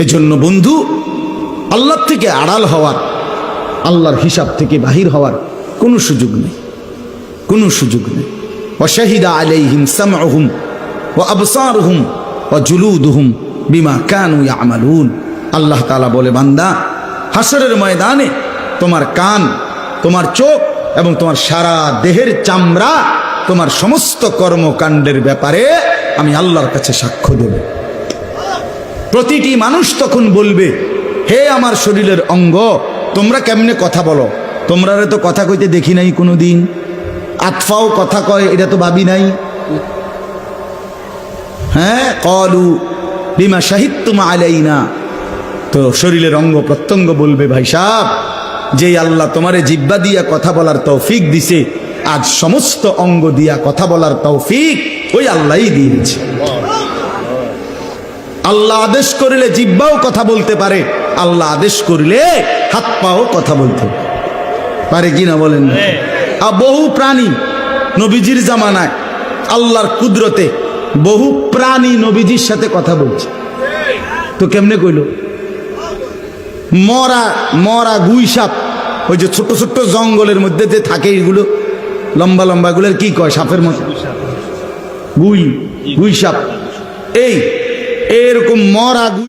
এজন্য বন্ধু, আল্লাহ থেকে আড়াল হওয়ার, আল্লাহর হিসাব থেকে বাহির হওয়ার কোনো সুযোগ নেই, কোনো সুযোগ নেই। ওয়াশাহিদা আলাইহিম সামউহুম ওয়া আবসারুহুম ওয়া জুলুদুহুম বিমা কানু ইয়ামালুন। আল্লাহ তাআলা বলে, বান্দা, হাসরের ময়দানে তোমার কান, তোমার চোখ এবং তোমার সারা দেহের চামড়া তোমার সমস্ত কর্মকাণ্ডের ব্যাপারে আমি আল্লাহর কাছে সাক্ষ্য দেব। প্রতিটি মানুষ তখন বলবে, হে আমার শরীরের অঙ্গ, তোমরা কেমনে কথা বলো? তোমরা তো কথা কইতে দেখি নাই কোনোদিন। আতফাও কথা কয়, এটা তো ভাবি নাই। হ্যাঁ, ক্বালু বিমা শাহিদতুম আলাইনা। তো শরীরের অঙ্গ প্রত্যঙ্গ বলবে, ভাই সাহেব, যেই আল্লাহ তোমারে জিহ্বা দিয়া কথা বলার তৌফিক দিছে, আজ সমস্ত অঙ্গ দিয়া কথা বলার তৌফিক ওই আল্লাহই দিয়েছে। আল্লাহ আদেশ করিলে জিহ্বাও কথা বলতে পারে, আল্লাহ আদেশ করিলে হাত পাও কথা বলতে পারে কিনা বলেন? বহু প্রাণী নবীজির জামানায় আল্লাহর কুদরতে বহু প্রাণী নবীজির সাথে কথা বলছে। তো কেমনে কইল? মরা মরা গুই সাপ, ওই যে ছোট ছোট জঙ্গলের মধ্যে যে থাকে, এগুলো লম্বা লম্বা, এগুলোর কি কয়? সাপের মতো গুই, গুই সাপ। এই এরকম মরা গুই